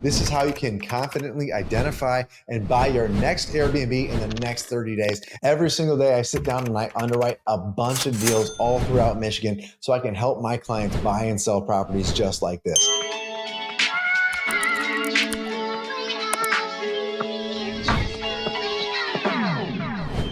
This is how you can confidently identify and buy your next Airbnb in the next 30 days. Every single day I sit down and I underwrite a bunch of deals all throughout Michigan so I can help my clients buy and sell properties just like this.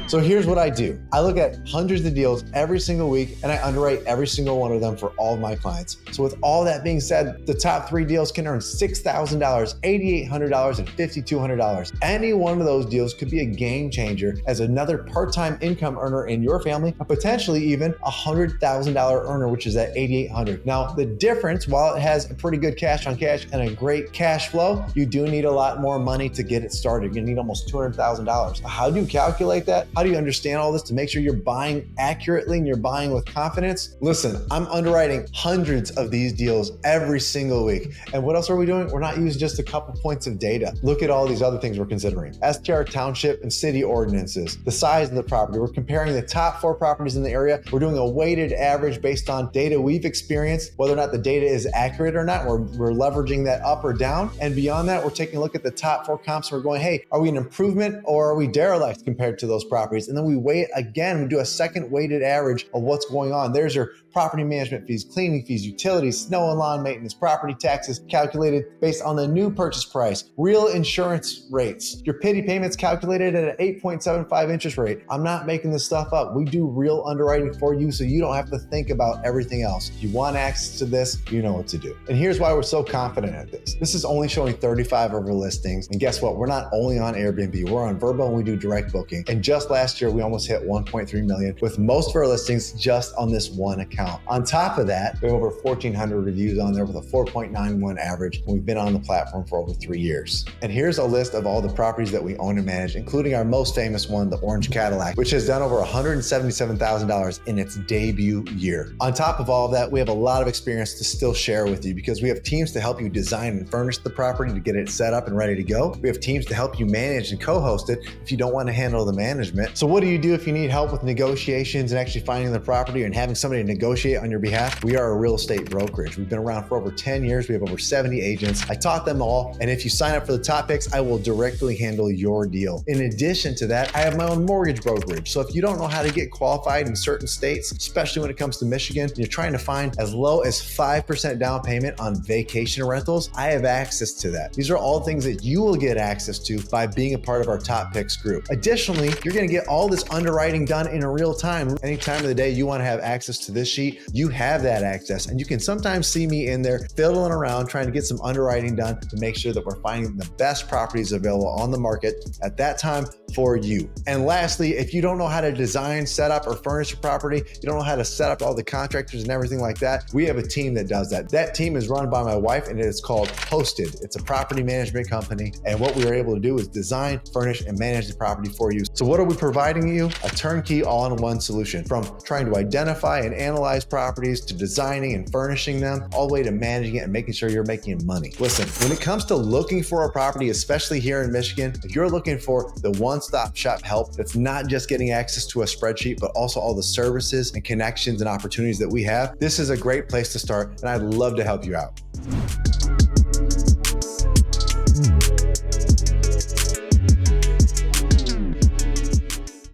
So here's what I do. I look at hundreds of deals every single week and I underwrite every single one of them for all of my clients. So with all that being said, the top 3 deals can earn $6,000, $8,800, and $5,200. Any one of those deals could be a game changer as another part-time income earner in your family, and potentially even a $100,000 earner, which is at $8,800. Now, the difference, while it has a pretty good cash on cash and a great cash flow, you do need a lot more money to get it started. You need almost $200,000. How do you calculate that? How do you understand all this to make sure you're buying accurately and you're buying with confidence? Listen, I'm underwriting hundreds of these deals every single week. And what else are we doing? We're not using just a couple points of data. Look at all these other things we're considering. STR township and city ordinances, the size of the property. We're comparing the top 4 properties in the area. We're doing a weighted average based on data we've experienced, whether or not the data is accurate or not. We're leveraging that up or down. And beyond that, we're taking a look at the top 4 comps. And we're going, hey, are we an improvement or are we derelict compared to those properties? And then we weigh it again. We do a second weighted average of what's going on. There's your property management fees, cleaning fees, utilities, snow and lawn maintenance, property taxes calculated based on the new purchase price, real insurance rates, your pity payments calculated at an 8.75 interest rate. I'm not making this stuff up. We do real underwriting for you so you don't have to think about everything else. If you want access to this, you know what to do. And here's why we're so confident at this. This is only showing 35 of our listings. And guess what? We're not only on Airbnb, we're on Vrbo and we do direct booking. And just last year, we almost hit 1.3 million with most of our listings just on this one account. On top of that, we have over 1,400 reviews on there with a 4.91 average. And we've been on the platform for over 3 years. And here's a list of all the properties that we own and manage, including our most famous one, the Orange Cadillac, which has done over $177,000 in its debut year. On top of all of that, we have a lot of experience to still share with you because we have teams to help you design and furnish the property to get it set up and ready to go. We have teams to help you manage and co-host it if you don't want to handle the management. So what do you do if you need help with negotiations and actually finding the property and having somebody to negotiate on your behalf? We are a real estate brokerage. We've been around for over 10 years. We have over 70 agents. I taught them all. And if you sign up for the top picks, I will directly handle your deal. In addition to that, I have my own mortgage brokerage. So if you don't know how to get qualified in certain states, especially when it comes to Michigan, you're trying to find as low as 5% down payment on vacation rentals, I have access to that. These are all things that you will get access to by being a part of our top picks group. Additionally, you're going to get all this underwriting done in real time. Any time of the day you want to have access to this sheet, you have that access. And you can sometimes see me in there fiddling around trying to get some underwriting done to make sure that we're finding the best properties available on the market at that time for you. And lastly, if you don't know how to design, set up, or furnish a property, you don't know how to set up all the contractors and everything like that, we have a team that does that. That team is run by my wife and it is called Hosted. It's a property management company. And what we are able to do is design, furnish, and manage the property for you. So what are we providing you? A turnkey all-in-one solution, from trying to identify and analyze properties to designing and furnishing them, all the way to managing it and making sure you're making money. Listen, when it comes to looking for a property, especially here in Michigan, if you're looking for the one-stop shop help that's not just getting access to a spreadsheet, but also all the services and connections and opportunities that we have, this is a great place to start, and I'd love to help you out.